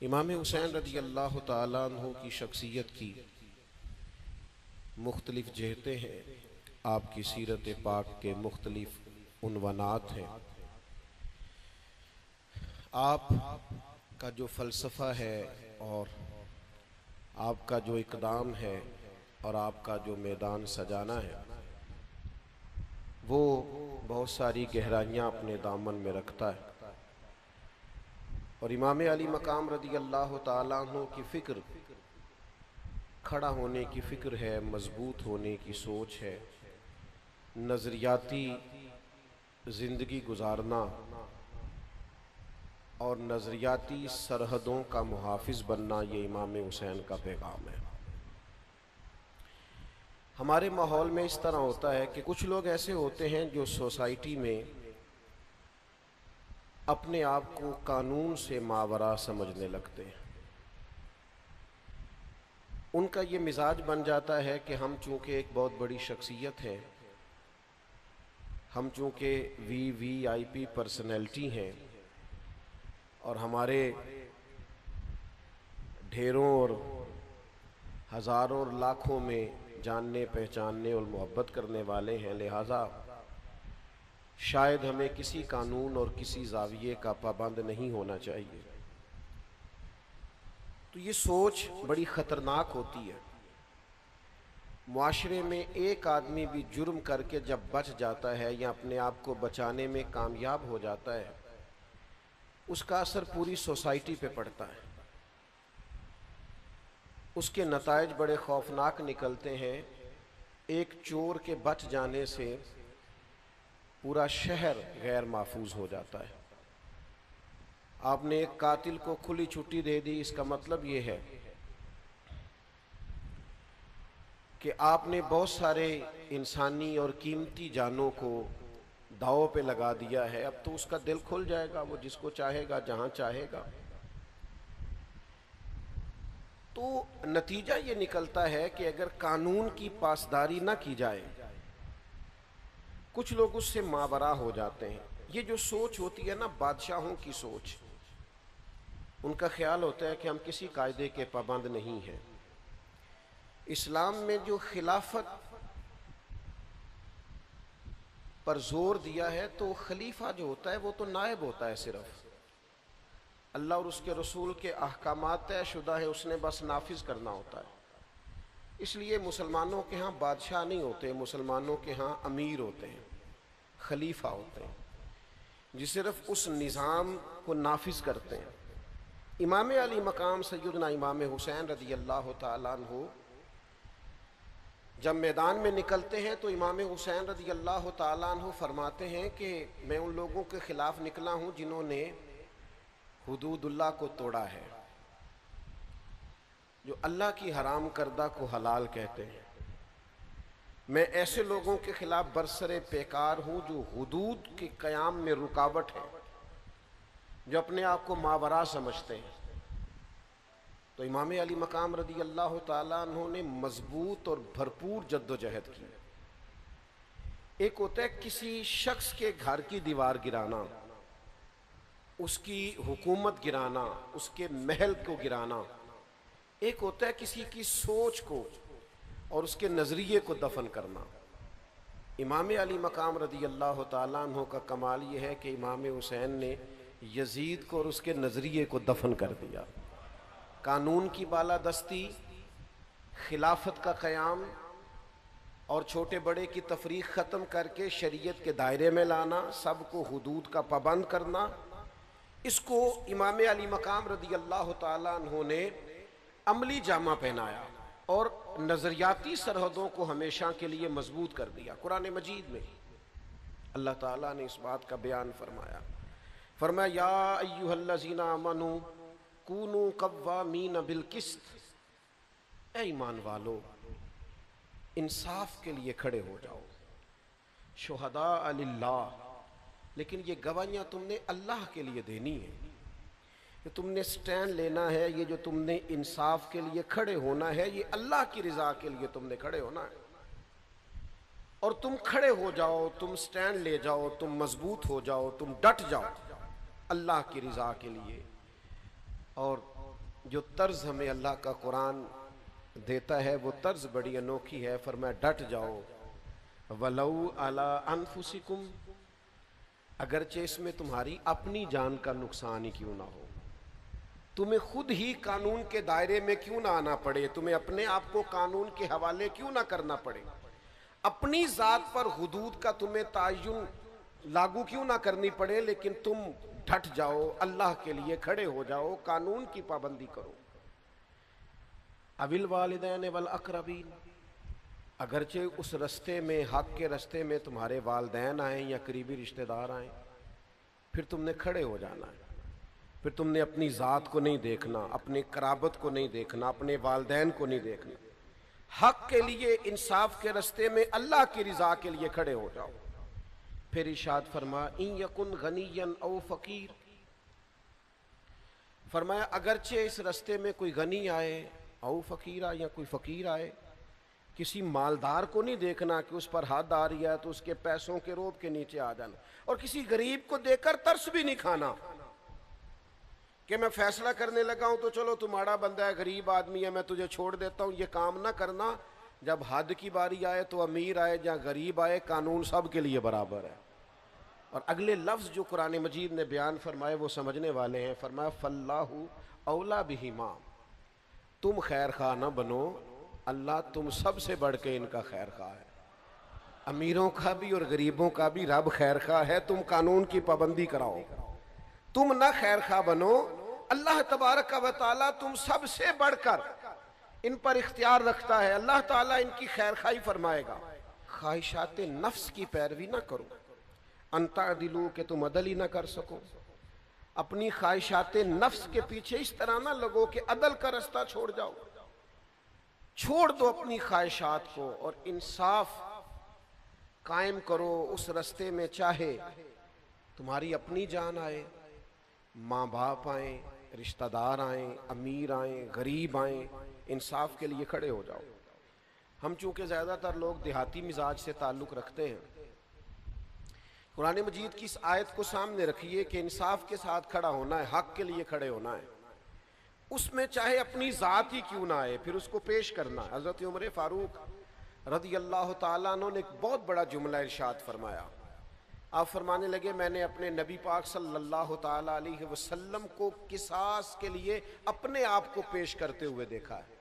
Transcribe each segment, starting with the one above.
امام حسین رضی اللہ تعالیٰ عنہ کی شخصیت کی مختلف جہتیں ہیں، آپ کی سیرت پاک کے مختلف عنوانات ہیں۔ آپ کا جو فلسفہ ہے اور آپ کا جو اقدام ہے اور آپ کا جو میدان سجانا ہے وہ بہت ساری گہرائیاں اپنے دامن میں رکھتا ہے، اور امام علی مقام رضی اللہ تعالیٰ عنہ کی فکر کھڑا ہونے کی فکر ہے، مضبوط ہونے کی سوچ ہے، نظریاتی زندگی گزارنا اور نظریاتی سرحدوں کا محافظ بننا، یہ امام حسین کا پیغام ہے۔ ہمارے ماحول میں اس طرح ہوتا ہے کہ کچھ لوگ ایسے ہوتے ہیں جو سوسائٹی میں اپنے آپ کو قانون سے ماوراء سمجھنے لگتے ہیں۔ ان کا یہ مزاج بن جاتا ہے کہ ہم چونکہ ایک بہت بڑی شخصیت ہیں، ہم چونکہ وی آئی پی پرسنالٹی ہیں، اور ہمارے ڈھیروں اور ہزاروں اور لاکھوں میں جاننے پہچاننے اور محبت کرنے والے ہیں، لہٰذا شاید ہمیں کسی قانون اور کسی زاویے کا پابند نہیں ہونا چاہیے۔ تو یہ سوچ بڑی خطرناک ہوتی ہے۔ معاشرے میں ایک آدمی بھی جرم کر کے جب بچ جاتا ہے یا اپنے آپ کو بچانے میں کامیاب ہو جاتا ہے، اس کا اثر پوری سوسائٹی پہ پڑتا ہے، اس کے نتائج بڑے خوفناک نکلتے ہیں۔ ایک چور کے بچ جانے سے پورا شہر غیر محفوظ ہو جاتا ہے۔ آپ نے ایک قاتل کو کھلی چھٹی دے دی، اس کا مطلب یہ ہے کہ آپ نے بہت سارے انسانی اور قیمتی جانوں کو داؤ پہ لگا دیا ہے۔ اب تو اس کا دل کھل جائے گا، وہ جس کو چاہے گا جہاں چاہے گا۔ تو نتیجہ یہ نکلتا ہے کہ اگر قانون کی پاسداری نہ کی جائے، کچھ لوگ اس سے ماوراء ہو جاتے ہیں۔ یہ جو سوچ ہوتی ہے نا، بادشاہوں کی سوچ، ان کا خیال ہوتا ہے کہ ہم کسی قاعدے کے پابند نہیں ہیں۔ اسلام میں جو خلافت پر زور دیا ہے، تو خلیفہ جو ہوتا ہے وہ تو نائب ہوتا ہے، صرف اللہ اور اس کے رسول کے احکامات طے شدہ ہے، اس نے بس نافذ کرنا ہوتا ہے۔ اس لیے مسلمانوں کے ہاں بادشاہ نہیں ہوتے، مسلمانوں کے ہاں امیر ہوتے ہیں، خلیفہ ہوتے ہیں، جو صرف اس نظام کو نافذ کرتے ہیں۔ امام علی مقام سیدنا امام حسین رضی اللہ تعالیٰ عنہ جب میدان میں نکلتے ہیں تو امام حسین رضی اللہ تعالیٰ عنہ فرماتے ہیں کہ میں ان لوگوں کے خلاف نکلا ہوں جنہوں نے حدود اللہ کو توڑا ہے، جو اللہ کی حرام کردہ کو حلال کہتے ہیں۔ میں ایسے لوگوں کے خلاف برسر پیکار ہوں جو حدود کے قیام میں رکاوٹ ہے، جو اپنے آپ کو ماوراء سمجھتے ہیں۔ تو امام علی مقام رضی اللہ تعالیٰ عنہ نے مضبوط اور بھرپور جد و جہد کی۔ ایک ہوتا ہے کسی شخص کے گھر کی دیوار گرانا، اس کی حکومت گرانا، اس کے محل کو گرانا، ایک ہوتا ہے کسی کی سوچ کو اور اس کے نظریے کو دفن کرنا۔ امام علی مقام رضی اللہ تعالیٰ عنہ کا کمال یہ ہے کہ امام حسین نے یزید کو اور اس کے نظریے کو دفن کر دیا۔ قانون کی بالادستی، خلافت کا قیام اور چھوٹے بڑے کی تفریق ختم کر کے شریعت کے دائرے میں لانا، سب کو حدود کا پابند کرنا، اس کو امام علی مقام رضی اللہ تعالیٰ عنہ نے عملی جامہ پہنایا اور نظریاتی سرحدوں کو ہمیشہ کے لیے مضبوط کر دیا۔ قرآن مجید میں اللہ تعالیٰ نے اس بات کا بیان فرمایا یا ایھا الذین آمنوا کونوا قوامین بالقسط، اے ایمان والو انصاف کے لیے کھڑے ہو جاؤ، شہداء للہ، لیکن یہ گواہیاں تم نے اللہ کے لیے دینی ہیں، کہ تم نے سٹینڈ لینا ہے، یہ جو تم نے انصاف کے لیے کھڑے ہونا ہے، یہ اللہ کی رضا کے لیے تم نے کھڑے ہونا ہے۔ اور تم کھڑے ہو جاؤ، تم سٹینڈ لے جاؤ، تم مضبوط ہو جاؤ، تم ڈٹ جاؤ اللہ کی رضا کے لیے۔ اور جو طرز ہمیں اللہ کا قرآن دیتا ہے وہ طرز بڑی انوکھی ہے. فرمایا ڈٹ جاؤ. وَلَوْ عَلَىٰ أَنفُسِكُمْ، اگرچہ اس میں تمہاری اپنی جان کا نقصان ہی کیوں نہ ہو، تمہیں خود ہی قانون کے دائرے میں کیوں نہ آنا پڑے، تمہیں اپنے آپ کو قانون کے حوالے کیوں نہ کرنا پڑے، اپنی ذات پر حدود کا تمہیں تعین لاگو کیوں نہ کرنی پڑے، لیکن تم ڈٹ جاؤ، اللہ کے لیے کھڑے ہو جاؤ، قانون کی پابندی کرو. اوِل والدین والاقربین، اگرچہ اس رستے میں، حق کے رستے میں تمہارے والدین آئیں یا قریبی رشتہ دار آئیں، پھر تم نے کھڑے ہو جانا ہے. پھر تم نے اپنی ذات کو نہیں دیکھنا، اپنی قرابت کو نہیں دیکھنا، اپنے والدین کو نہیں دیکھنا. حق کے لیے، انصاف کے رستے میں، اللہ کی رضا کے لیے کھڑے ہو جاؤ. پھر ارشاد فرمایا ان یکن غنیا او فقیر، فرمایا اگرچہ اس رستے میں کوئی غنی آئے، او فقیرہ، یا کوئی فقیر آئے، کسی مالدار کو نہیں دیکھنا کہ اس پر حد آ رہی ہے تو اس کے پیسوں کے روب کے نیچے آ جانا، اور کسی غریب کو دیکھ کر ترس بھی نہیں کھانا کہ میں فیصلہ کرنے لگا ہوں تو چلو تمہارا بندہ ہے، غریب آدمی ہے، میں تجھے چھوڑ دیتا ہوں. یہ کام نہ کرنا. جب حد کی باری آئے تو امیر آئے یا غریب آئے، قانون سب کے لیے برابر ہے. اور اگلے لفظ جو قرآن مجید نے بیان فرمائے وہ سمجھنے والے ہیں. فرمایا فَاللَّهُ أَوْلَى بِهِمَا، تم خیر خواہ نہ بنو، اللہ تم سب سے بڑھ کے ان کا خیر خواہ ہے. امیروں کا بھی اور غریبوں کا بھی رب خیر خواہ ہے. تم قانون کی پابندی کراؤ، تم نہ خیر خواہ بنو. اللہ تبارک و تعالیٰ تم سب سے بڑھ کر ان پر اختیار رکھتا ہے. اللہ تعالیٰ ان کی خیر خواہی فرمائے گا. خواہشات نفس کی پیروی نہ کرو، ان تعدلوا، کہ تم عدل ہی نہ کر سکو. اپنی خواہشات نفس کے پیچھے اس طرح نہ لگو کہ عدل کا رستہ چھوڑ جاؤ. چھوڑ دو اپنی خواہشات کو اور انصاف قائم کرو اس رستے میں. چاہے تمہاری اپنی جان آئے، ماں باپ آئیں، رشتہ دار آئیں، امیر آئیں، غریب آئیں، انصاف کے لیے کھڑے ہو جاؤ. ہم چونکہ زیادہ تر لوگ دیہاتی مزاج سے تعلق رکھتے ہیں، قرآن مجید کی اس آیت کو سامنے رکھیے کہ انصاف کے ساتھ کھڑا ہونا ہے، حق کے لیے کھڑے ہونا ہے. اس میں چاہے اپنی ذات ہی کیوں نہ آئے، پھر اس کو پیش کرنا. حضرت عمر فاروق رضی اللہ تعالیٰ عنہ نے ایک بہت بڑا جملہ ارشاد فرمایا. آپ فرمانے لگے میں نے اپنے نبی پاک صلی اللہ تعالیٰ علیہ وسلم کو قصاص کے لیے اپنے آپ کو پیش کرتے ہوئے دیکھا ہے.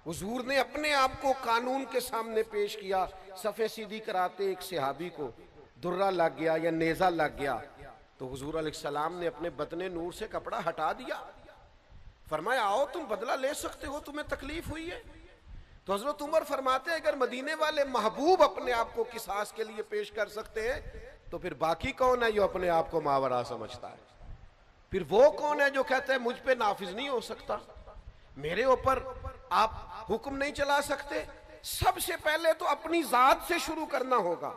حضور نے اپنے آپ کو قانون کے سامنے پیش کیا. صفے سیدھی کراتے ایک صحابی کو درہ لگ گیا یا نیزہ لگ گیا تو حضور علیہ السلام نے اپنے بدن نور سے کپڑا ہٹا دیا. فرمایا آؤ تم بدلہ لے سکتے ہو، تمہیں تکلیف ہوئی ہے. تو حضرت عمر فرماتے ہیں اگر مدینے والے محبوب اپنے آپ کو قصاص کے لیے پیش کر سکتے ہیں تو پھر باقی کون ہے جو اپنے آپ کو ماورا سمجھتا ہے؟ پھر وہ کون ہے جو کہتا ہے مجھ پہ نافذ نہیں ہو سکتا، میرے اوپر آپ حکم نہیں چلا سکتے؟ سب سے پہلے تو اپنی ذات سے شروع کرنا ہوگا.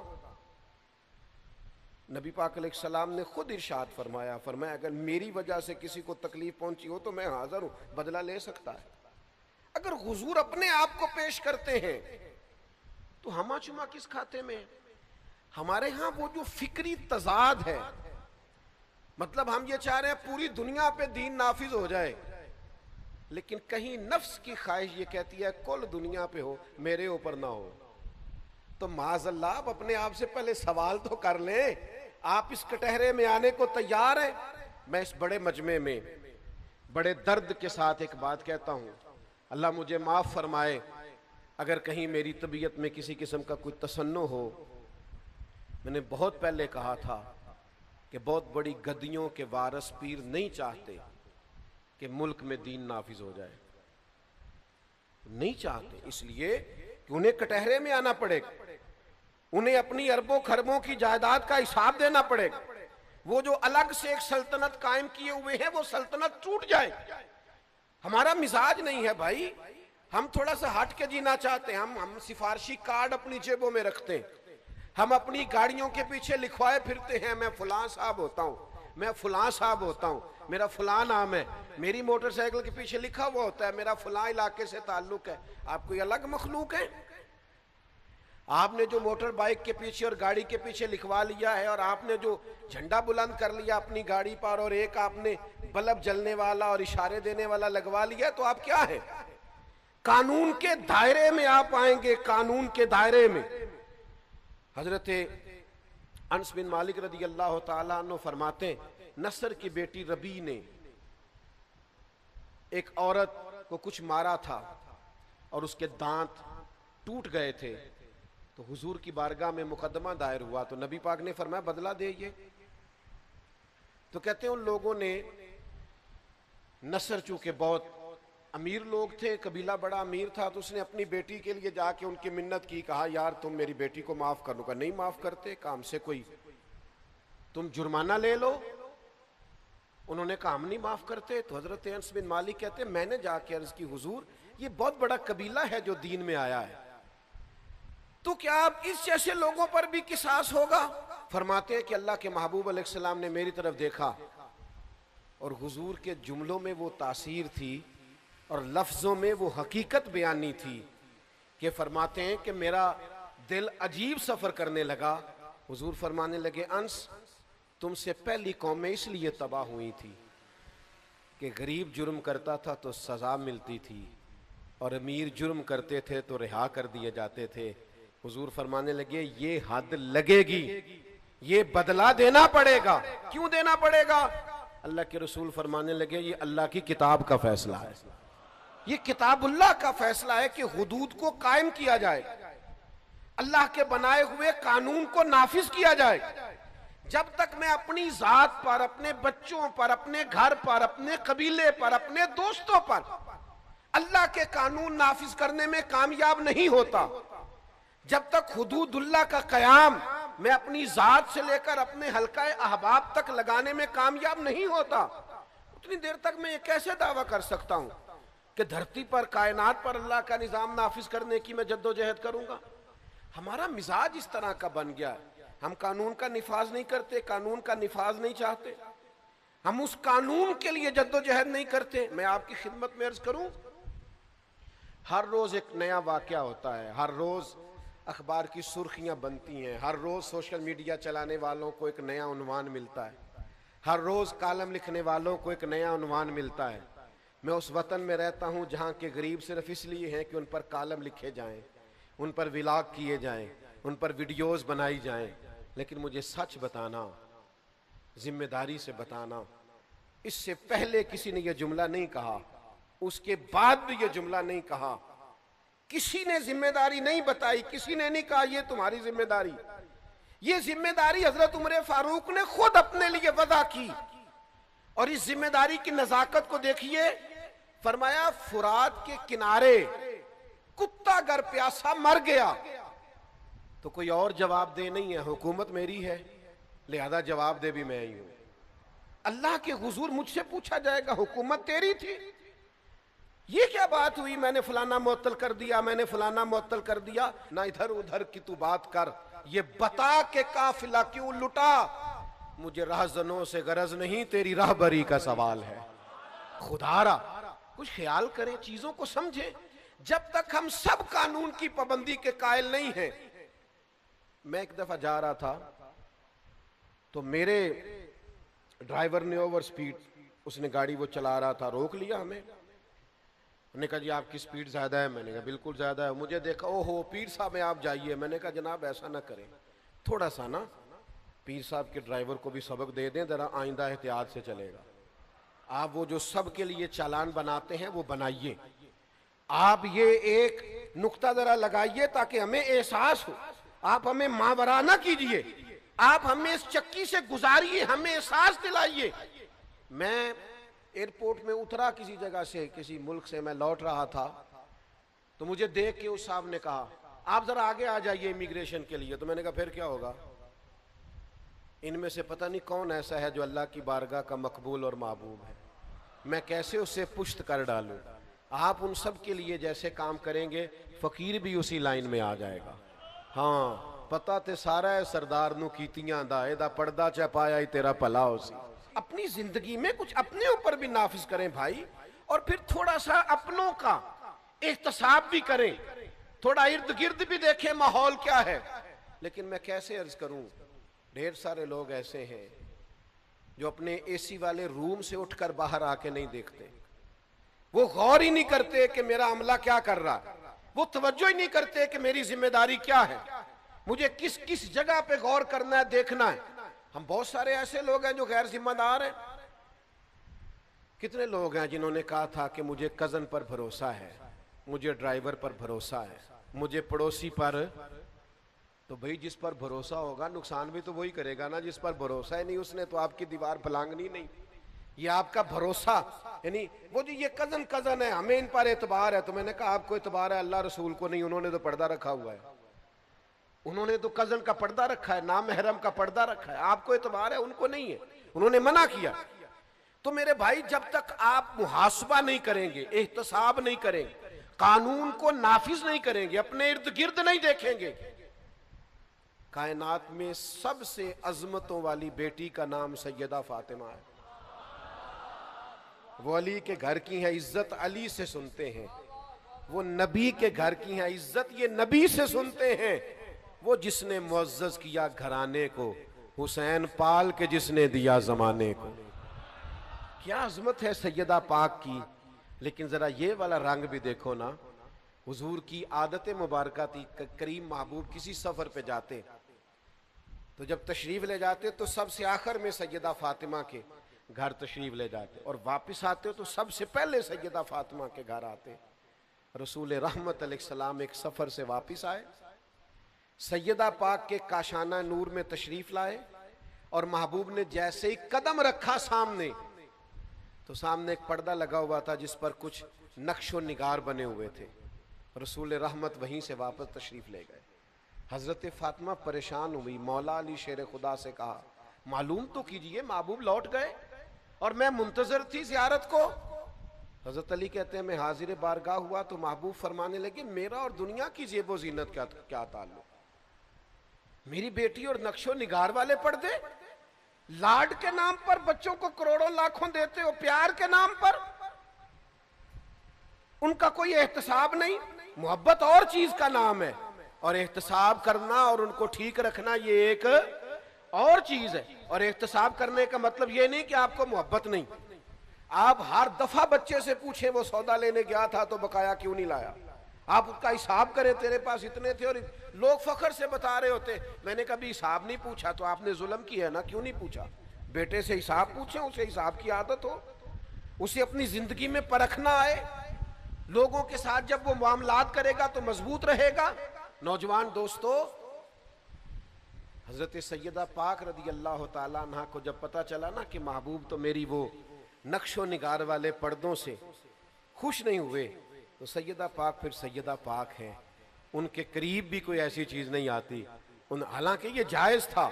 نبی پاک علیہ السلام نے خود ارشاد فرمایا اگر میری وجہ سے کسی کو تکلیف پہنچی ہو تو میں حاضر ہوں، بدلہ لے سکتا ہے. اگر حضور اپنے آپ کو پیش کرتے ہیں تو ہما چما کس کھاتے میں؟ ہمارے ہاں وہ جو فکری تضاد ہے، مطلب ہم یہ چاہ رہے ہیں پوری دنیا پہ دین نافذ ہو جائے، لیکن کہیں نفس کی خواہش یہ کہتی ہے کل دنیا پہ ہو، میرے اوپر نہ ہو. تو معاذ اللہ آپ اپنے آپ سے پہلے سوال تو کر لیں، آپ اس کٹہرے میں آنے کو تیار ہیں؟ میں اس بڑے مجمع میں بڑے درد کے ساتھ ایک بات کہتا ہوں، اللہ مجھے معاف فرمائے اگر کہیں میری طبیعت میں کسی قسم کا کوئی تصنع ہو. میں نے بہت پہلے کہا تھا کہ بہت بڑی گدیوں کے وارث پیر نہیں چاہتے کہ ملک میں دین نافذ ہو جائے، نہیں چاہتے، اس لیے کہ انہیں کٹہرے میں آنا پڑے گا، انہیں اپنی اربوں خربوں کی جائیداد کا حساب دینا پڑے گا. وہ جو الگ سے ایک سلطنت قائم کیے ہوئے ہیں وہ سلطنت ٹوٹ جائے. ہمارا مزاج نہیں ہے بھائی، ہم تھوڑا سا ہٹ کے جینا چاہتے ہیں. ہم سفارشی کارڈ اپنی جیبوں میں رکھتے ہیں، ہم اپنی گاڑیوں کے پیچھے لکھوائے پھرتے ہیں میں فلاں صاحب ہوتا ہوں، میں فلاں صاحب ہوتا ہوں، میرا فلاں نام ہے، میری موٹر سائیکل کے پیچھے لکھا ہوا ہوتا ہے میرا فلاں علاقے سے تعلق ہے. آپ کوئی الگ مخلوق ہے؟ آپ نے جو موٹر بائک کے پیچھے اور گاڑی کے پیچھے لکھوا لیا ہے، اور آپ نے جو جھنڈا بلند کر لیا اپنی گاڑی پر، اور ایک آپ نے بلب جلنے والا اور اشارے دینے والا لگوا لیا، تو آپ کیا ہیں؟ قانون کے دائرے میں آپ آئیں گے، قانون کے دائرے میں۔ حضرت انس بن مالک رضی اللہ تعالیٰ عنہ فرماتے ہیں، نصر کی بیٹی ربی نے ایک عورت کو کچھ مارا تھا اور اس کے دانت ٹوٹ گئے تھے، تو حضور کی بارگاہ میں مقدمہ دائر ہوا، تو نبی پاک نے فرمایا بدلہ دے یہ۔ تو کہتے ہیں ان لوگوں نے، نصر چونکہ بہت امیر لوگ تھے، قبیلہ بڑا امیر تھا، تو اس نے اپنی بیٹی کے لیے جا کے ان کی منت کی، کہا یار تم میری بیٹی کو معاف کر لو، کہا نہیں معاف کرتے، کام سے کوئی تم جرمانہ لے لو۔ انہوں نے کہا ہم نہیں معاف کرتے۔ تو حضرت انس بن مالک کہتے ہیں میں نے جا کے عرض کی حضور یہ بہت بڑا قبیلہ ہے جو دین میں آیا ہے، تو کیا اب اس جیسے لوگوں پر بھی قصاص ہوگا؟ فرماتے ہیں کہ اللہ کے محبوب علیہ السلام نے میری طرف دیکھا، اور حضور کے جملوں میں وہ تاثیر تھی اور لفظوں میں وہ حقیقت بیانی تھی کہ فرماتے ہیں کہ میرا دل عجیب سفر کرنے لگا۔ حضور فرمانے لگے انس تم سے پہلی قومیں اس لیے تباہ ہوئی تھی کہ غریب جرم کرتا تھا تو سزا ملتی تھی، اور امیر جرم کرتے تھے تو رہا کر دیے جاتے تھے۔ حضور فرمانے لگے یہ حد لگے گی، یہ بدلہ دینا پڑے گا۔ کیوں دینا پڑے گا؟ اللہ کے رسول فرمانے لگے یہ اللہ کی کتاب کا فیصلہ ہے، یہ کتاب اللہ کا فیصلہ ہے کہ حدود کو قائم کیا جائے، اللہ کے بنائے ہوئے قانون کو نافذ کیا جائے۔ جب تک میں اپنی ذات پر، اپنے بچوں پر، اپنے گھر پر، اپنے قبیلے پر، اپنے دوستوں پر اللہ کے قانون نافذ کرنے میں کامیاب نہیں ہوتا، جب تک حدود اللہ کا قیام میں اپنی ذات سے لے کر اپنے حلقہ احباب تک لگانے میں کامیاب نہیں ہوتا، اتنی دیر تک میں یہ کیسے دعویٰ کر سکتا ہوں کہ دھرتی پر، کائنات پر اللہ کا نظام نافذ کرنے کی میں جد و جہد کروں گا؟ ہمارا مزاج اس طرح کا بن گیا ہے، ہم قانون کا نفاذ نہیں کرتے، قانون کا نفاذ نہیں چاہتے، ہم اس قانون کے لیے جد و جہد نہیں کرتے۔ میں آپ کی خدمت میں عرض کروں، ہر روز ایک نیا واقعہ ہوتا ہے، ہر روز اخبار کی سرخیاں بنتی ہیں، ہر روز سوشل میڈیا چلانے والوں کو ایک نیا عنوان ملتا ہے، ہر روز کالم لکھنے والوں کو ایک نیا عنوان ملتا ہے۔ میں اس وطن میں رہتا ہوں جہاں کے غریب صرف اس لیے ہیں کہ ان پر کالم لکھے جائیں، ان پر ولاگ کیے جائیں، ان پر ویڈیوز بنائی جائیں، لیکن مجھے سچ بتانا، ذمہ داری سے بتانا، اس سے پہلے کسی نے یہ جملہ نہیں کہا، اس کے بعد بھی یہ جملہ نہیں کہا، کسی نے ذمہ داری نہیں بتائی، کسی نے نہیں کہا یہ تمہاری ذمہ داری۔ یہ ذمہ داری حضرت عمر فاروق نے خود اپنے لیے وضع کی، اور اس ذمہ داری کی نزاکت کو دیکھیے، فرمایا فرات کے کنارے کتا گر پیاسا مر گیا تو کوئی اور جواب دے نہیں ہے، حکومت میری ہے لہذا جواب دے بھی میں ہی ہوں۔ اللہ کے حضور مجھ سے پوچھا جائے گا حکومت تیری تھی، یہ کیا بات ہوئی، میں نے فلانا معطل کر دیا، میں نے فلانا معطل کر دیا؟ نہ ادھر ادھر کی تو بات کر، یہ بتا کہ قافلہ کیوں لٹا، مجھے راہزنوں سے غرض نہیں، تیری راہبری کا سوال ہے۔ خدا را کچھ خیال کریں، چیزوں کو سمجھیں۔ جب تک ہم سب قانون کی پابندی کے قائل نہیں ہیں۔ میں ایک دفعہ جا رہا تھا تو میرے ڈرائیور نے اوور سپیڈ، اس نے گاڑی وہ چلا رہا تھا، روک لیا ہمیں، انہوں نے کہا جی آپ کی سپیڈ زیادہ ہے، میں نے کہا بالکل زیادہ ہے، مجھے دیکھا اوہو پیر صاحب میں آپ جائیے، میں نے کہا جناب ایسا نہ کریں، تھوڑا سا نا پیر صاحب کے ڈرائیور کو بھی سبق دے دیں، ذرا آئندہ احتیاط سے چلے گا، آپ وہ جو سب کے لیے چالان بناتے ہیں وہ بنائیے، آپ یہ ایک نقطہ ذرا لگائیے تاکہ ہمیں احساس ہو، آپ ہمیں ماورا نہ کیجئے، آپ ہمیں اس چکی سے گزاریے، ہمیں احساس دلائیے۔ میں ایئرپورٹ میں اترا کسی جگہ سے، کسی ملک سے میں لوٹ رہا تھا، تو مجھے دیکھ کے اس صاحب نے کہا آپ ذرا آگے آ جائیے امیگریشن کے لیے، تو میں نے کہا پھر کیا ہوگا؟ ان میں سے پتہ نہیں کون ایسا ہے جو اللہ کی بارگاہ کا مقبول اور محبوب ہے، میں کیسے اسے پشت کر ڈالوں؟ آپ ان سب کے لیے جیسے کام کریں گے فقیر بھی اسی لائن میں آ جائے گا۔ ہاں پتہ تے سارا ہے سردار نو کیتیاں دا ایدہ پردہ چا پایا ہی تیرا پلا ہو سی۔ اپنی زندگی میں کچھ اپنے اوپر بھی نافذ کریں بھائی، اور پھر تھوڑا سا اپنوں کا احتساب بھی کریں، تھوڑا ارد گرد بھی دیکھیں ماحول کیا ہے. لیکن میں کیسے عرض کروں، ڈھیر سارے لوگ ایسے ہیں جو اپنے اے سی والے روم سے اٹھ کر باہر آ کے نہیں دیکھتے. وہ غور ہی نہیں کرتے کہ میرا عملہ کیا کر رہا، وہ توجہ ہی نہیں کرتے کہ میری ذمہ داری کیا ہے، مجھے کس کس جگہ پہ غور کرنا ہے، دیکھنا ہے. ہم بہت سارے ایسے لوگ ہیں جو غیر ذمہ دار ہیں. کتنے لوگ ہیں جنہوں نے کہا تھا کہ مجھے کزن پر بھروسہ ہے، مجھے ڈرائیور پر بھروسہ ہے، مجھے پڑوسی پر. تو بھئی جس پر بھروسہ ہوگا نقصان بھی تو وہی کرے گا نا. جس پر بھروسہ ہی نہیں اس نے تو آپ کی دیوار پھلانگنی نہیں. یہ آپ کا بھروسہ، یعنی وہ جو یہ کزن ہے ہمیں ان پر اعتبار ہے. تو میں نے کہا آپ کو اعتبار ہے، اللہ رسول کو نہیں. انہوں نے تو پردہ رکھا ہوا ہے، انہوں نے تو کزن کا پردہ رکھا ہے، نامحرم کا پردہ رکھا ہے. آپ کو اعتبار ہے، ان کو نہیں ہے، انہوں نے منع کیا. تو میرے بھائی جب تک آپ محاسبہ نہیں کریں گے، احتساب نہیں کریں گے، قانون کو نافذ نہیں کریں گے، اپنے ارد گرد نہیں دیکھیں گے. کائنات میں سب سے عظمتوں والی بیٹی کا نام سیدہ فاطمہ ہے. وہ علی کے گھر کی ہیں، عزت علی سے سنتے ہیں. وہ نبی کے گھر کی ہیں، عزت یہ نبی سے سنتے ہیں. وہ جس نے معزز کیا گھرانے کو، حسین پال کے جس نے دیا زمانے کو. کیا عظمت ہے سیدہ پاک کی. لیکن ذرا یہ والا رنگ بھی دیکھو نا. حضور کی عادت مبارکہ تھی، کریم محبوب کسی سفر پہ جاتے تو جب تشریف لے جاتے تو سب سے آخر میں سیدہ فاطمہ کے گھر تشریف لے جاتے، اور واپس آتے تو سب سے پہلے سیدہ فاطمہ کے گھر آتے. رسول رحمت علیہ السلام ایک سفر سے واپس آئے، سیدہ پاک کے کاشانہ نور میں تشریف لائے، اور محبوب نے جیسے ہی قدم رکھا سامنے تو سامنے ایک پردہ لگا ہوا تھا جس پر کچھ نقش و نگار بنے ہوئے تھے. رسول رحمت وہیں سے واپس تشریف لے گئے. حضرت فاطمہ پریشان ہوئی، مولا علی شیر خدا سے کہا معلوم تو کیجئے محبوب لوٹ گئے اور میں منتظر تھی زیارت کو. حضرت علی کہتے ہیں میں حاضر بارگاہ ہوا تو محبوب فرمانے لگے میرا اور دنیا کی زیب و زینت کیا تعلق، میری بیٹی اور نقش و نگار والے پردے، لاڈ کے نام پر بچوں کو کروڑوں لاکھوں دیتے ہو، پیار کے نام پر ان کا کوئی احتساب نہیں. محبت اور چیز کا نام ہے، اور احتساب کرنا اور ان کو ٹھیک رکھنا یہ ایک اور چیز ہے. اور احتساب کرنے کا مطلب یہ نہیں کہ آپ کو محبت نہیں. آپ ہر دفعہ بچے سے پوچھیں وہ سودا لینے گیا تھا تو بقایا کیوں نہیں لایا، آپ اس کا حساب کریں تیرے پاس اتنے تھے. اور لوگ فخر سے بتا رہے ہوتے میں نے کبھی حساب نہیں پوچھا. تو آپ نے ظلم کیا ہے نا، کیوں نہیں پوچھا؟ بیٹے سے حساب پوچھیں، اسے حساب کی عادت ہو، اسے اپنی زندگی میں پرکھنا آئے. لوگوں کے ساتھ جب وہ معاملات کرے گا تو مضبوط رہے گا. نوجوان دوستو، حضرت سیدہ پاک رضی اللہ تعالیٰ عنہ کو جب پتا چلا نا کہ محبوب تو میری وہ نقش و نگار والے پردوں سے خوش نہیں ہوئے، تو سیدہ پاک پھر سیدہ پاک ہیں، ان کے قریب بھی کوئی ایسی چیز نہیں آتی. حالانکہ یہ جائز تھا،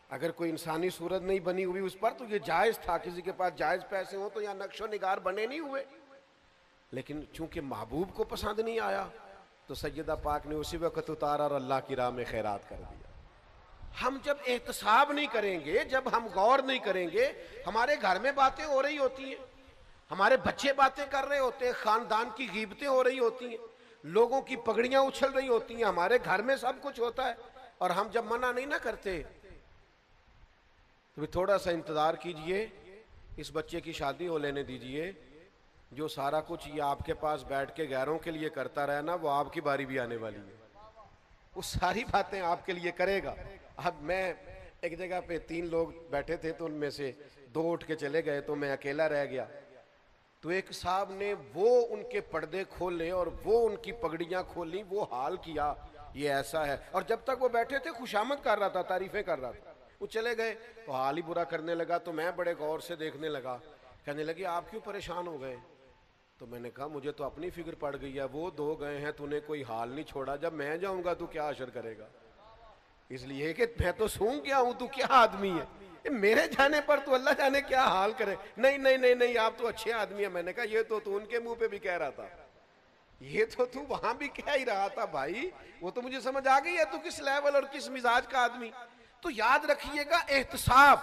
اگر کوئی انسانی صورت نہیں بنی ہوئی اس پر تو یہ جائز تھا. کسی کے پاس جائز پیسے ہوں تو یا نقش و نگار بنے نہیں ہوئے، لیکن چونکہ محبوب کو پسند نہیں آیا تو سیدہ پاک نے اسی وقت اتارا اور اللہ کی راہ میں خیرات کر دیا. ہم جب احتساب نہیں کریں گے، جب ہم غور نہیں کریں گے، ہمارے گھر میں باتیں ہو رہی ہوتی ہیں، ہمارے بچے باتیں کر رہے ہوتے ہیں، خاندان کی غیبتیں ہو رہی ہوتی ہیں، لوگوں کی پگڑیاں اچھل رہی ہوتی ہیں، ہمارے گھر میں سب کچھ ہوتا ہے، اور ہم جب منع نہیں نہ کرتے تو تھوڑا سا انتظار کیجئے، اس بچے کی شادی ہو لینے دیجئے. جو سارا کچھ یہ آپ کے پاس بیٹھ کے غیروں کے لیے کرتا رہے نا، وہ آپ کی باری بھی آنے والی ہے، وہ ساری باتیں آپ کے لیے کرے گا. اب میں ایک جگہ پہ 3 لوگ بیٹھے تھے تو ان میں سے 2 اٹھ کے چلے گئے تو میں اکیلا رہ گیا. تو ایک صاحب نے وہ ان کے پردے کھولے اور وہ ان کی پگڑیاں کھولیں، وہ حال کیا یہ ایسا ہے. اور جب تک وہ بیٹھے تھے خوشامد کر رہا تھا، تعریفیں کر رہا تھا. وہ چلے گئے تو حال ہی برا کرنے لگا. تو میں بڑے غور سے دیکھنے لگا، کہنے لگے آپ کیوں پریشان ہو گئے؟ تو میں نے کہا مجھے تو اپنی فکر پڑ گئی ہے، وہ 2 گئے ہیں، تو نے کوئی حال نہیں چھوڑا، جب میں جاؤں گا تو کیا اشر کرے گا؟ اس لیے کہ میں تو سونگ گیا ہوں، تو کیا آدمی ہے، میرے جانے پر تو اللہ جانے کیا حال کرے. نہیں نہیں نہیں نہیں، آپ تو اچھے آدمی ہیں. میں نے کہا یہ تو ان کے منہ پہ بھی کہہ رہا تھا، یہ تو وہاں بھی کہہ ہی رہا تھا بھائی. وہ تو مجھے سمجھ آ گئی ہے تو کس لیول اور کس مزاج کا آدمی. تو یاد رکھیے گا احتساب،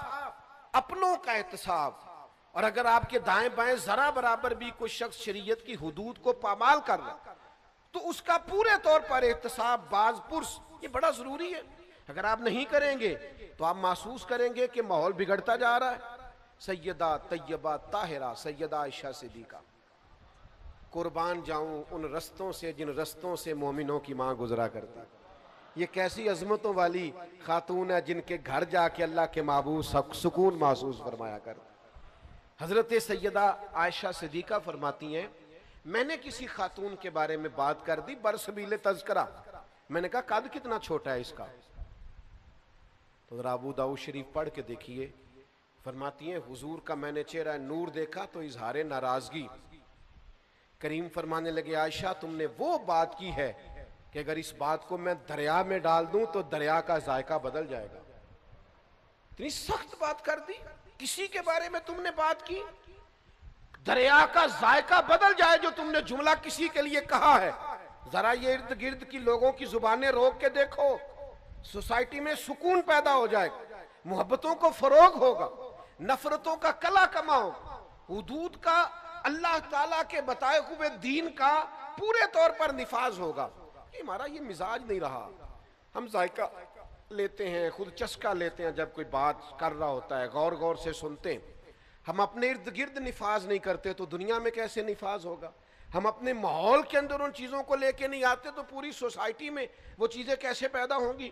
اپنوں کا احتساب. اور اگر آپ کے دائیں بائیں ذرا برابر بھی کوئی شخص شریعت کی حدود کو پامال کر رہا، تو اس کا پورے طور پر احتساب باز پرس یہ بڑا ضروری ہے. اگر آپ نہیں کریں گے تو آپ محسوس کریں گے کہ ماحول بگڑتا جا رہا ہے. سیدہ طیبہ طاہرہ سیدہ عائشہ صدیقہ، قربان جاؤں ان رستوں سے جن رستوں سے مومنوں کی ماں گزرا کرتی. یہ کیسی عظمتوں والی خاتون ہے جن کے گھر جا کے اللہ کے محبوب سکون محسوس فرمایا کر. حضرت سیدہ عائشہ صدیقہ فرماتی ہیں میں نے کسی خاتون کے بارے میں بات کر دی برسبیل تذکرہ. میں نے کہا قد کتنا چھوٹا ہے اس کا؟ تو ذرا ابو داؤد شریف پڑھ کے دیکھیے. فرماتی ہیں حضور کا میں نے چہرہ نور دیکھا تو اظہار ناراضگی. کریم فرمانے لگے عائشہ تم نے وہ بات کی ہے کہ اگر اس بات کو میں دریا میں ڈال دوں تو دریا کا ذائقہ بدل جائے گا. اتنی سخت بات کر دی. کسی کے بارے میں تم نے بات کی دریا کا ذائقہ بدل جائے جو تم نے جملہ کسی کے لیے کہا ہے. ذرا یہ ارد گرد کی لوگوں کی زبانیں روک کے دیکھو. سوسائٹی میں سکون پیدا ہو جائے گا، محبتوں کو فروغ ہوگا، نفرتوں کا کلا کما ہوگا، حدود کا اللہ تعالیٰ کے بتائے ہوئے دین کا پورے طور پر نفاذ ہوگا. ہمارا یہ مزاج نہیں رہا. ہم ذائقہ لیتے ہیں، خود چسکا لیتے ہیں جب کوئی بات کر رہا ہوتا ہے، غور غور سے سنتے ہیں. ہم اپنے ارد گرد نفاذ نہیں کرتے تو دنیا میں کیسے نفاذ ہوگا؟ ہم اپنے ماحول کے اندر ان چیزوں کو لے کے نہیں آتے تو پوری سوسائٹی میں وہ چیزیں کیسے پیدا ہوں گی؟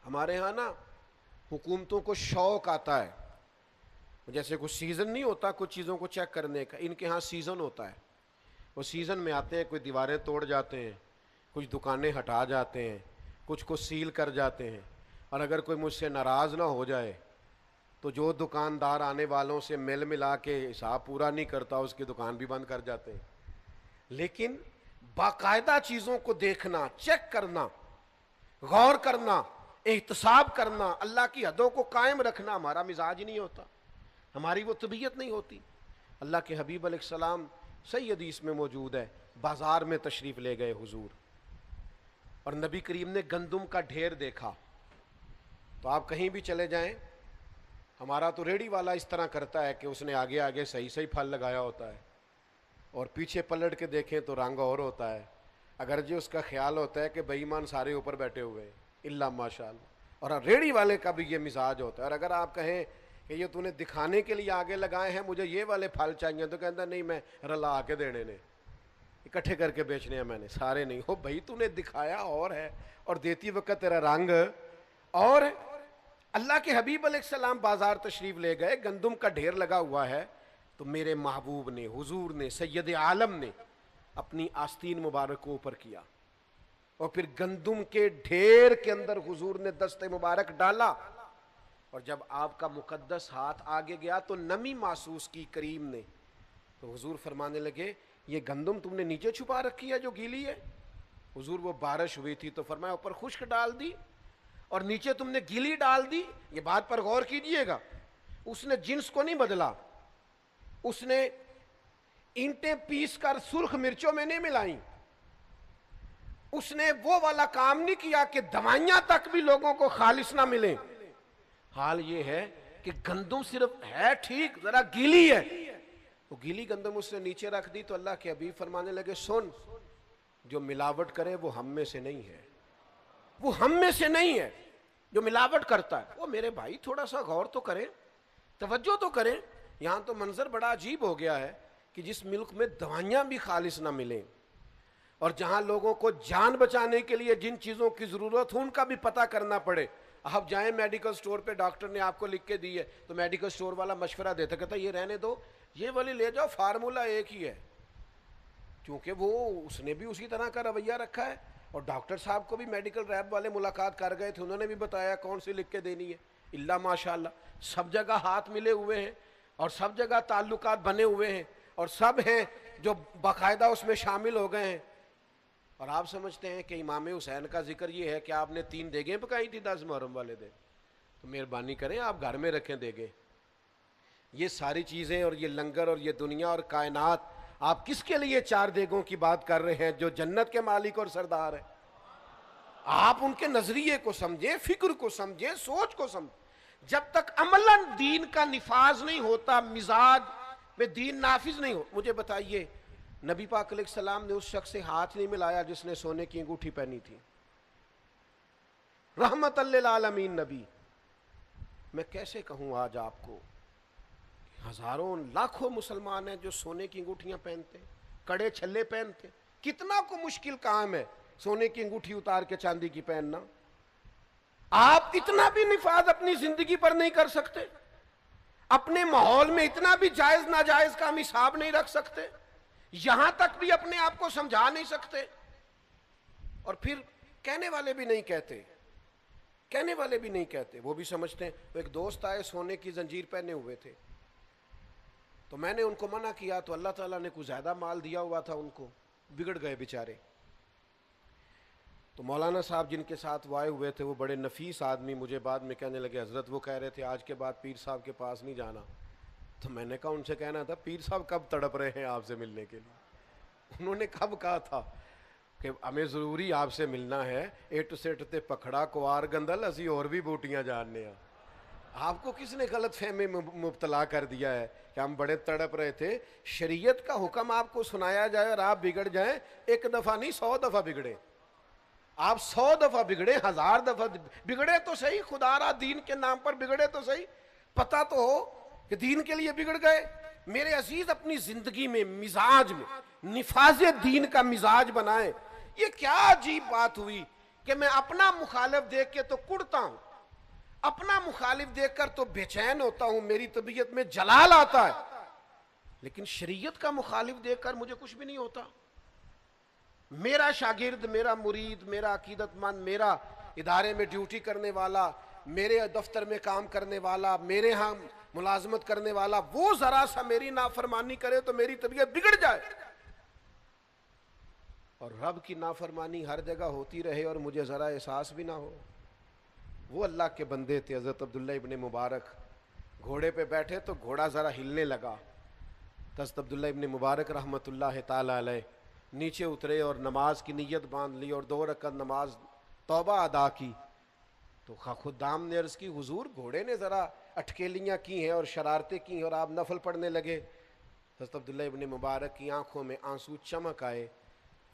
ہمارے ہاں نا حکومتوں کو شوق آتا ہے، جیسے کوئی سیزن نہیں ہوتا کچھ چیزوں کو چیک کرنے کا، ان کے ہاں سیزن ہوتا ہے. وہ سیزن میں آتے ہیں، کوئی دیواریں توڑ جاتے ہیں، کچھ دکانیں ہٹا جاتے ہیں، کچھ کو سیل کر جاتے ہیں. اور اگر کوئی مجھ سے ناراض نہ ہو جائے تو جو دکاندار آنے والوں سے مل ملا کے حساب پورا نہیں کرتا اس کی دکان بھی بند کر جاتے ہیں. لیکن باقاعدہ چیزوں کو دیکھنا، چیک کرنا، غور کرنا، احتساب کرنا، اللہ کی حدوں کو قائم رکھنا ہمارا مزاج نہیں ہوتا، ہماری وہ طبیعت نہیں ہوتی. اللہ کے حبیب علیہ السلام صحیح حدیث میں موجود ہے، بازار میں تشریف لے گئے حضور اور نبی کریم نے گندم کا ڈھیر دیکھا. تو آپ کہیں بھی چلے جائیں، ہمارا تو ریڑھی والا اس طرح کرتا ہے کہ اس نے آگے آگے صحیح صحیح پھل لگایا ہوتا ہے اور پیچھے پلٹ کے دیکھیں تو رنگ اور ہوتا ہے. اگرچہ اس کا خیال ہوتا ہے کہ بے ایمان سارے اوپر بیٹھے ہوئے الا ماشاء اللہ. اور ریڑھی والے کا بھی یہ مزاج ہوتا ہے. اور اگر آپ کہیں کہ یہ تو نے دکھانے کے لیے آگے لگائے ہیں، مجھے یہ والے پھل چاہیے، تو کہتا نہیں میں رلا کے دینے نے، اکٹھے کر کے بیچنے ہیں میں نے، سارے نہیں. ہو بھائی تو نے دکھایا اور ہے اور دیتی وقت تیرا رنگ اور. اللہ کے حبیب علیہ السلام بازار تشریف لے گئے، گندم کا ڈھیر لگا ہوا ہے. تو میرے محبوب نے، حضور نے، سید عالم نے اپنی آستین مبارک کو اوپر کیا اور پھر گندم کے ڈھیر کے اندر حضور نے دست مبارک ڈالا. اور جب آپ کا مقدس ہاتھ آگے گیا تو نمی محسوس کی کریم نے. تو حضور فرمانے لگے یہ گندم تم نے نیچے چھپا رکھی ہے جو گیلی ہے؟ حضور وہ بارش ہوئی تھی تو فرمایا اوپر خشک ڈال دی اور نیچے تم نے گیلی ڈال دی. یہ بات پر غور کیجئے گا، اس نے جنس کو نہیں بدلا، اس نے اینٹیں پیس کر سرخ مرچوں میں نہیں ملائیں، اس نے وہ والا کام نہیں کیا کہ دوائیاں تک بھی لوگوں کو خالص نہ ملیں. حال یہ ہے کہ گندم صرف ہے ٹھیک ذرا گیلی ہے، وہ گیلی گندم اس نے نیچے رکھ دی. تو اللہ کے حبیب فرمانے لگے سن، جو ملاوٹ کرے وہ ہم میں سے نہیں ہے، وہ ہم میں سے نہیں ہے جو ملاوٹ کرتا ہے. وہ میرے بھائی تھوڑا سا غور تو کریں، توجہ تو کریں. یہاں تو منظر بڑا عجیب ہو گیا ہے کہ جس ملک میں دوائیاں بھی خالص نہ ملیں اور جہاں لوگوں کو جان بچانے کے لیے جن چیزوں کی ضرورت ہو ان کا بھی پتہ کرنا پڑے. آپ جائیں میڈیکل سٹور پہ، ڈاکٹر نے آپ کو لکھ کے دی ہے تو میڈیکل سٹور والا مشورہ دیتا کہتا یہ رہنے دو، یہ والی لے جاؤ، فارمولہ ایک ہی ہے. کیونکہ وہ اس نے بھی اسی طرح کا رویہ رکھا ہے. اور ڈاکٹر صاحب کو بھی میڈیکل ریپ والے ملاقات کر گئے تھے، انہوں نے بھی بتایا کون سی لکھ کے دینی ہے. اللہ ماشاءاللہ سب جگہ ہاتھ ملے ہوئے ہیں اور سب جگہ تعلقات بنے ہوئے ہیں اور سب ہیں جو باقاعدہ اس میں شامل ہو گئے ہیں. اور آپ سمجھتے ہیں کہ امام حسین کا ذکر یہ ہے کہ آپ نے 3 دیگیں پکائی تھی 10 محرم والے دن، تو مہربانی کریں آپ گھر میں رکھیں دیگیں. یہ ساری چیزیں اور یہ لنگر اور یہ دنیا اور کائنات، آپ کس کے لیے 4 دیگوں کی بات کر رہے ہیں جو جنت کے مالک اور سردار ہیں؟ آپ ان کے نظریے کو سمجھیں، فکر کو سمجھیں، سوچ کو سمجھیں. جب تک عملاً دین کا نفاذ نہیں ہوتا، مزاج میں دین نافذ نہیں ہو. مجھے بتائیے نبی پاک علیہ السلام نے اس شخص سے ہاتھ نہیں ملایا جس نے سونے کی انگوٹھی پہنی تھی. رحمت للعالمین نبی. میں کیسے کہوں آج آپ کو، ہزاروں لاکھوں مسلمان ہیں جو سونے کی انگوٹھیاں پہنتے، کڑے چھلے پہنتے. کتنا کو مشکل کام ہے سونے کی انگوٹھی اتار کے چاندی کی پہننا. آپ اتنا بھی نفاذ اپنی زندگی پر نہیں کر سکتے، اپنے ماحول میں اتنا بھی جائز ناجائز کا ہم حساب نہیں رکھ سکتے، یہاں تک بھی اپنے آپ کو سمجھا نہیں سکتے. اور پھر کہنے والے بھی نہیں کہتے، کہنے والے بھی نہیں کہتے، وہ بھی سمجھتے ہیں. ایک دوست آئے سونے کی زنجیر پہنے ہوئے تھے، تو میں نے ان کو منع کیا تو اللہ تعالیٰ نے کچھ زیادہ مال دیا ہوا تھا، ان کو بگڑ گئے بیچارے. تو مولانا صاحب جن کے ساتھ وہ آئے ہوئے تھے وہ بڑے نفیس آدمی مجھے بعد میں کہنے لگے حضرت وہ کہہ رہے تھے آج کے بعد پیر صاحب کے پاس نہیں جانا. تو میں نے کہا ان سے کہنا تھا پیر صاحب کب تڑپ رہے ہیں آپ سے ملنے کے لیے. انہوں نے کب کہا تھا کہ ہمیں ضروری آپ سے ملنا ہے، ایٹ سیٹ تے پکھڑا کوار گندل اسی اور بھی بوٹیاں جاننے ہیں. آپ کو کس نے غلط فہمی میں مبتلا کر دیا ہے کہ ہم بڑے تڑپ رہے تھے؟ شریعت کا حکم آپ کو سنایا جائے اور آپ بگڑ جائیں، ایک دفعہ نہیں 100 دفعہ بگڑے. آپ 100 دفعہ بگڑے، 1000 دفعہ بگڑے تو صحیح، خدا را دین کے نام پر بگڑے تو صحیح، پتہ تو ہو کہ دین کے لیے بگڑ گئے. میرے عزیز اپنی زندگی میں مزاج میں نفاذ دین کا مزاج بنائیں. یہ کیا عجیب بات ہوئی کہ میں اپنا مخالف دیکھ کے تو کڑتا ہوں، اپنا مخالف دیکھ کر تو بے چین ہوتا ہوں، میری طبیعت میں جلال آتا ہے، لیکن شریعت کا مخالف دیکھ کر مجھے کچھ بھی نہیں ہوتا. میرا شاگرد، میرا مرید، میرا عقیدت مند، میرا ادارے میں ڈیوٹی کرنے والا، میرے دفتر میں کام کرنے والا، میرے ہاں ملازمت کرنے والا، وہ ذرا سا میری نافرمانی کرے تو میری طبیعت بگڑ جائے. اور رب کی نافرمانی ہر جگہ ہوتی رہے اور مجھے ذرا احساس بھی نہ ہو. وہ اللہ کے بندے تھے حضرت عبداللہ ابن مبارک، گھوڑے پہ بیٹھے تو گھوڑا ذرا ہلنے لگا. حضرت عبداللہ ابن مبارک رحمۃ اللہ تعالی علیہ نیچے اترے اور نماز کی نیت باندھ لی اور 2 رکعت نماز توبہ ادا کی. تو خدام نے عرض کی حضور گھوڑے نے ذرا اٹکیلیاں کی ہیں اور شرارتیں کی ہیں اور آپ نفل پڑھنے لگے. حضرت عبداللہ ابن مبارک کی آنکھوں میں آنسو چمک آئے،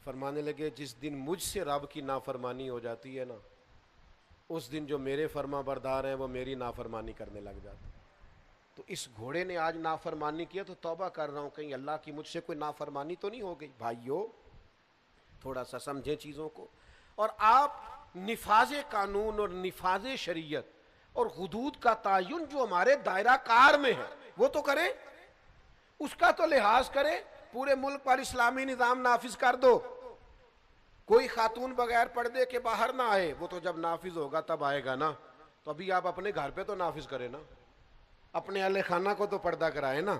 فرمانے لگے جس دن مجھ سے رب کی نافرمانی ہو جاتی ہے نا، اس دن جو میرے فرما بردار ہیں وہ میری نافرمانی کرنے لگ جاتے. تو اس گھوڑے نے آج نافرمانی کیا تو توبہ کر رہا ہوں کہیں اللہ کی مجھ سے کوئی نافرمانی تو نہیں ہو گئی. بھائیو تھوڑا سا سمجھیں چیزوں کو. اور آپ نفاذ قانون اور نفاذ شریعت اور حدود کا تعین جو ہمارے دائرہ کار میں ہے وہ تو کریں، اس کا تو لحاظ کریں. پورے ملک پر اسلامی نظام نافذ کر دو، کوئی خاتون بغیر پردے کے باہر نہ آئے. وہ تو جب نافذ ہوگا تب آئے گا نا. تو ابھی آپ اپنے گھر پہ تو نافذ کریں نا، اپنے اہل خانہ کو تو پردہ کرائیں نا،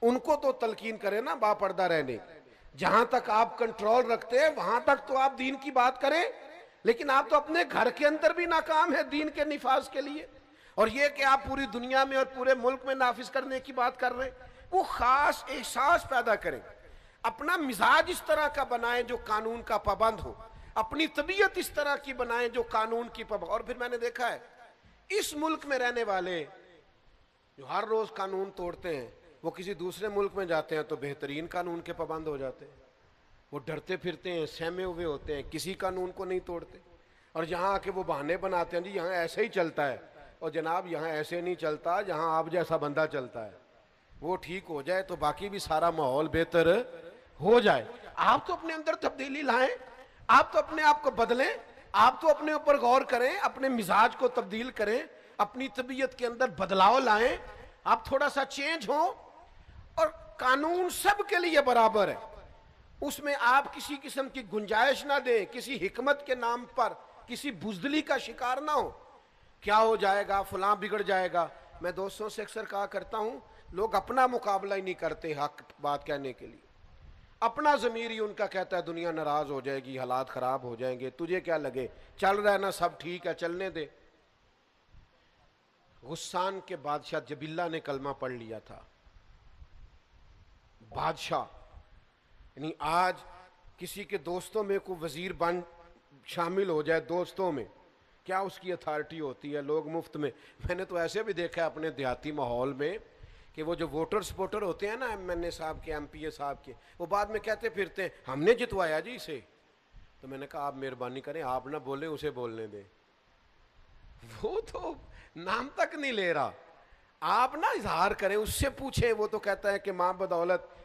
ان کو تو تلقین کریں نا با پردہ رہنے. جہاں تک آپ کنٹرول رکھتے ہیں وہاں تک تو آپ دین کی بات کریں، لیکن آپ تو اپنے گھر کے اندر بھی ناکام ہے دین کے نفاذ کے لیے. اور یہ کہ آپ پوری دنیا میں اور پورے ملک میں نافذ کرنے کی بات کر رہے ہیں. وہ خاص احساس پیدا کریں، اپنا مزاج اس طرح کا بنائیں جو قانون کا پابند ہو، اپنی طبیعت اس طرح کی بنائیں جو قانون کی پابند. اور پھر میں نے دیکھا ہے اس ملک میں رہنے والے جو ہر روز قانون توڑتے ہیں وہ کسی دوسرے ملک میں جاتے ہیں تو بہترین قانون کے پابند ہو جاتے ہیں. وہ ڈرتے پھرتے ہیں، سہمے ہوئے ہوتے ہیں، کسی قانون کو نہیں توڑتے. اور یہاں آ کے وہ بہانے بناتے ہیں جی یہاں ایسے ہی چلتا ہے. اور جناب یہاں ایسے نہیں چلتا، جہاں آپ جیسا بندہ چلتا ہے. وہ ٹھیک ہو جائے تو باقی بھی سارا ماحول بہتر ہو جائے. آپ تو اپنے اندر تبدیلی لائیں، آپ تو اپنے آپ کو بدلیں، آپ تو اپنے اوپر غور کریں، اپنے مزاج کو تبدیل کریں، اپنی طبیعت کے اندر بدلاؤ لائیں، آپ تھوڑا سا چینج ہوں. اور قانون سب کے لیے برابر ہے، اس میں آپ کسی قسم کی گنجائش نہ دیں، کسی حکمت کے نام پر کسی بزدلی کا شکار نہ ہو. کیا ہو جائے گا، فلاں بگڑ جائے گا. میں دوستوں سے اکثر کہا کرتا ہوں لوگ اپنا مقابلہ ہی نہیں کرتے حق بات کہنے کے لیے. اپنا ضمیر ہی ان کا کہتا ہے دنیا ناراض ہو جائے گی، حالات خراب ہو جائیں گے، تجھے کیا لگے، چل رہا ہے نا سب ٹھیک ہے چلنے دے. غسان کے بادشاہ جبلہ نے کلمہ پڑھ لیا تھا. بادشاہ یعنی آج کسی کے دوستوں میں کوئی وزیر بن شامل ہو جائے دوستوں میں، کیا اس کی اتھارٹی ہوتی ہے؟ لوگ مفت میں. میں نے تو ایسے بھی دیکھا ہے اپنے دیہاتی ماحول میں کہ وہ جو ووٹر سپورٹر ہوتے ہیں نا ایم این اے صاحب کے، ایم پی اے صاحب کے، وہ بعد میں کہتے پھرتے ہیں ہم نے جتوایا جی اسے. تو میں نے کہا آپ مہربانی کریں، آپ نہ بولیں، اسے بولنے دیں. وہ تو نام تک نہیں لے رہا. آپ نہ اظہار کریں، اس سے پوچھیں. وہ تو کہتا ہے کہ ماں بدولت